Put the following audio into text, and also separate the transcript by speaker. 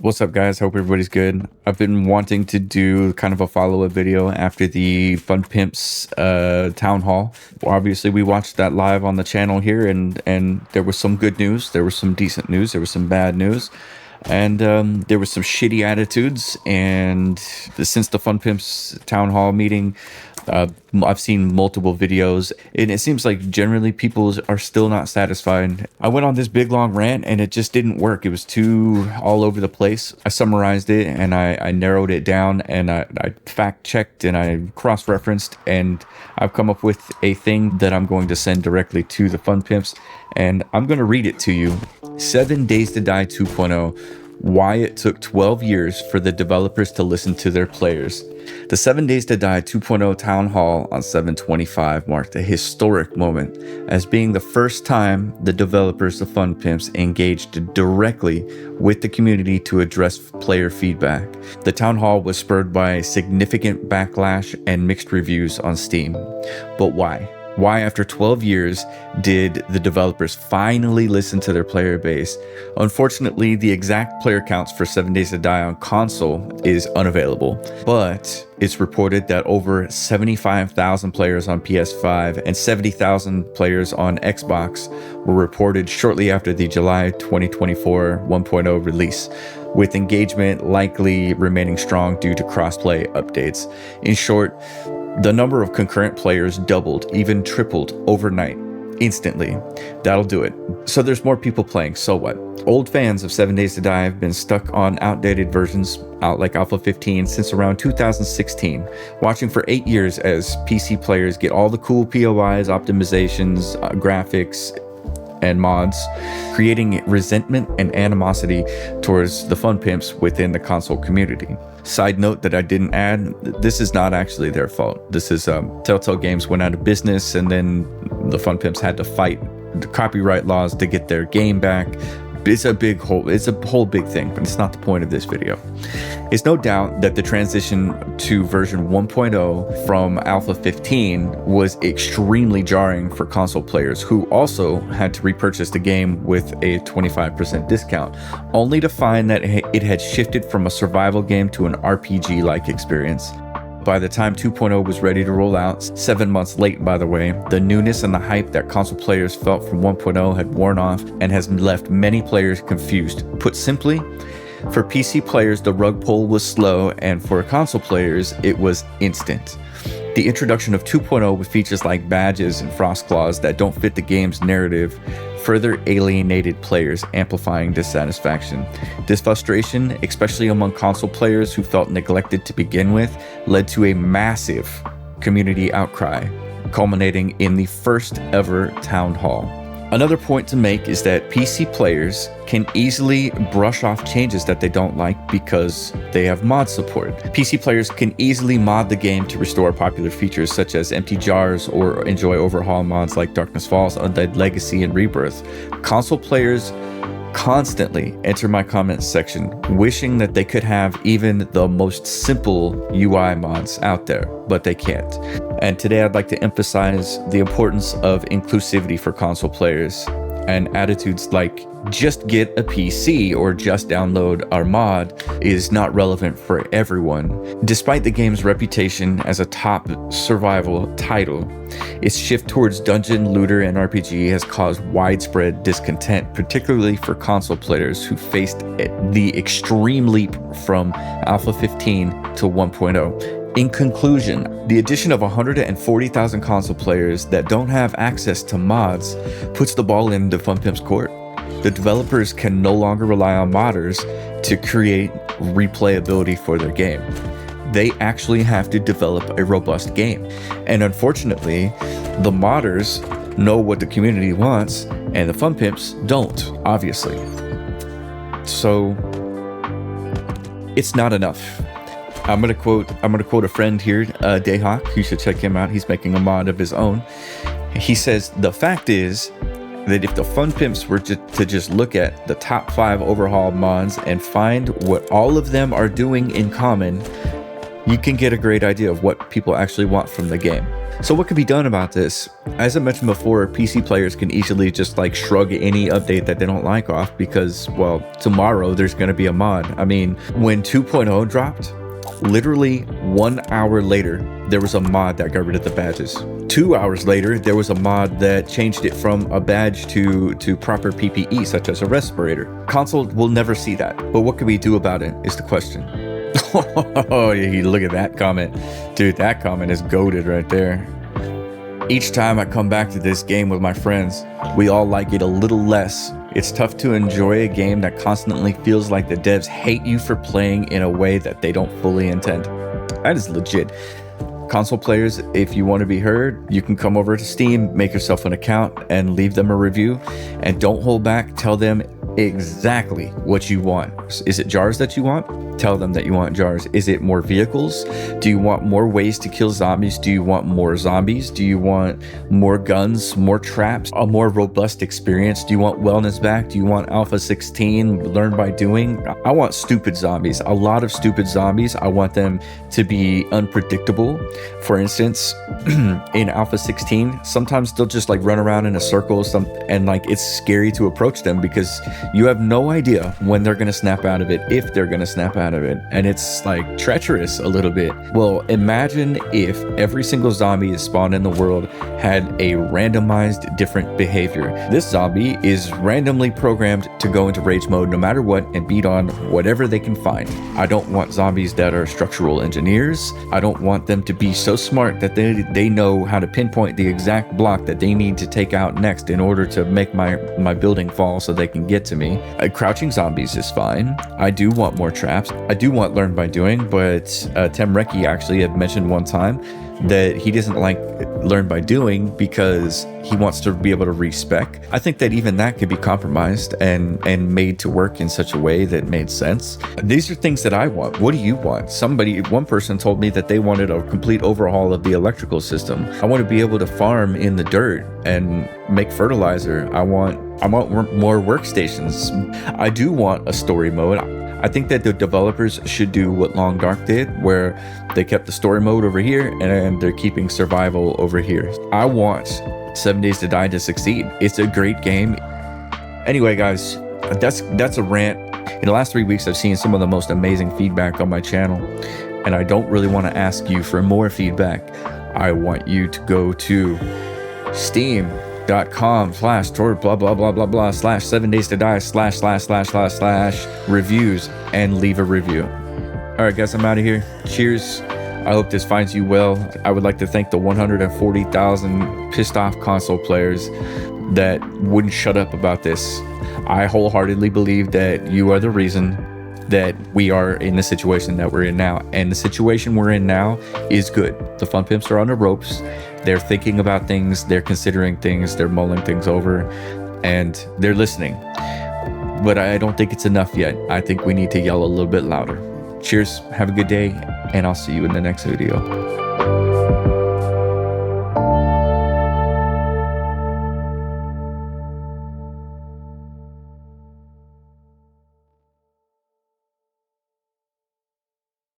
Speaker 1: What's up, guys? Hope everybody's good. I've been wanting to do kind of a follow-up video after the Fun Pimps town hall. Well, obviously, we watched that live on the channel here, and there was some good news, there was some decent news, there was some bad news, and there was some shitty attitudes. And since the Fun Pimps town hall meeting, I've seen multiple videos, and it seems like generally people are still not satisfied. I went on this big long rant and it just didn't work. It was too all over the place. I summarized it and I narrowed it down, and I fact checked and I cross-referenced, and I've come up with a thing that I'm going to send directly to the Fun Pimps, and I'm going to read it to you. 7 Days to Die 2.0, why it took 12 years for the developers to listen to their players. The 7 Days to Die 2.0 Town Hall on 7/25 marked a historic moment, as being the first time the developers of Fun Pimps engaged directly with the community to address player feedback. The Town Hall was spurred by significant backlash and mixed reviews on Steam. But why? Why, after 12 years, did the developers finally listen to their player base? Unfortunately, the exact player counts for 7 Days to Die on console is unavailable, but it's reported that over 75,000 players on PS5 and 70,000 players on Xbox were reported shortly after the July 2024 1.0 release, with engagement likely remaining strong due to crossplay updates. In short, the number of concurrent players doubled, even tripled overnight, instantly. That'll do it. So there's more people playing, so what? Old fans of 7 Days to Die have been stuck on outdated versions, out like Alpha 15, since around 2016, watching for 8 years as PC players get all the cool POIs, optimizations, graphics, and mods, creating resentment and animosity towards the Fun Pimps within the console community. Side note that I didn't add, this is not actually their fault. This is Telltale Games went out of business, and then the Fun Pimps had to fight the copyright laws to get their game back. It's a whole big thing, but it's not the point of this video. It's no doubt that the transition to version 1.0 from Alpha 15 was extremely jarring for console players, who also had to repurchase the game with a 25% discount, only to find that it had shifted from a survival game to an RPG-like experience. By the time 2.0 was ready to roll out, 7 months late by the way, the newness and the hype that console players felt from 1.0 had worn off and has left many players confused. Put simply, for PC players the rug pull was slow, and for console players it was instant. The introduction of 2.0 with features like badges and frost claws that don't fit the game's narrative further alienated players, amplifying dissatisfaction. This frustration, especially among console players who felt neglected to begin with, led to a massive community outcry, culminating in the first ever town hall. Another point to make is that PC players can easily brush off changes that they don't like because they have mod support. PC players can easily mod the game to restore popular features such as empty jars, or enjoy overhaul mods like Darkness Falls, Undead Legacy, and Rebirth. Console players constantly enter my comments section wishing that they could have even the most simple UI mods out there, but they can't. And today I'd like to emphasize the importance of inclusivity for console players, and attitudes like just get a PC or just download our mod is not relevant for everyone. Despite the game's reputation as a top survival title, its shift towards dungeon, looter, and RPG has caused widespread discontent, particularly for console players who faced the extreme leap from Alpha 15 to 1.0. In conclusion, the addition of 140,000 console players that don't have access to mods puts the ball in the Fun Pimps' court. The developers can no longer rely on modders to create replayability for their game. They actually have to develop a robust game. And unfortunately, the modders know what the community wants, and the Fun Pimps don't, obviously. So it's not enough. I'm gonna quote a friend here, Dayhawk. You should check him out. He's making a mod of his own. He says, the fact is that if the Fun Pimps were to just look at the top 5 overhaul mods and find what all of them are doing in common, you can get a great idea of what people actually want from the game. So what can be done about this? As I mentioned before, PC players can easily just like shrug any update that they don't like off because, well, tomorrow there's going to be a mod. I mean, when 2.0 dropped, literally 1 hour later, there was a mod that got rid of the badges. 2 hours later, there was a mod that changed it from a badge to proper PPE, such as a respirator. Console will never see that, but what can we do about it is the question. Oh, look at that comment. Dude, that comment is goated right there. Each time I come back to this game with my friends, we all like it a little less. It's tough to enjoy a game that constantly feels like the devs hate you for playing in a way that they don't fully intend. That is legit. Console players, if you want to be heard, you can come over to Steam, make yourself an account, and leave them a review. And don't hold back. Tell them exactly what you want. Is it jars that you want? Tell them that you want jars. Is it more vehicles? Do you want more ways to kill zombies? Do you want more zombies? Do you want more guns, more traps, a more robust experience? Do you want wellness back? Do you want Alpha 16 learn by doing? I want stupid zombies, a lot of stupid zombies. I want them to be unpredictable. For instance, in Alpha 16, sometimes they'll just like run around in a circle and like it's scary to approach them because you have no idea when they're going to snap out of it, if they're going to snap out of it, and it's like treacherous a little bit. Well, imagine if every single zombie that spawned in the world had a randomized different behavior. This zombie is randomly programmed to go into rage mode no matter what and beat on whatever they can find. I don't want zombies that are structural engineers. I don't want them to be so smart that they know how to pinpoint the exact block that they need to take out next in order to make my building fall so they can get to me. Crouching zombies is fine. I do want more traps. I do want learn by doing, but Temreki actually had mentioned one time that he doesn't like learn by doing because he wants to be able to respec. I think that even that could be compromised and made to work in such a way that made sense. These are things that I want. What do you want? One person told me that they wanted a complete overhaul of the electrical system. I want to be able to farm in the dirt and make fertilizer. I want more workstations. I do want a story mode. I think that the developers should do what Long Dark did, where they kept the story mode over here and they're keeping survival over here. I want 7 Days to Die to succeed. It's a great game. Anyway, guys, that's a rant. In the last 3 weeks, I've seen some of the most amazing feedback on my channel, and I don't really want to ask you for more feedback. I want you to go to steam.com/////7 days to die /////reviews and leave a review. All right, guys, I'm out of here. Cheers. I hope this finds you well. I would like to thank the 140,000 pissed off console players that wouldn't shut up about this. I wholeheartedly believe that you are the reason that we are in the situation that we're in now. And the situation we're in now is good. The fun pimps are on the ropes. They're thinking about things, they're considering things, they're mulling things over, and they're listening. But I don't think it's enough yet. I think we need to yell a little bit louder. Cheers, have a good day, and I'll see you in the next video.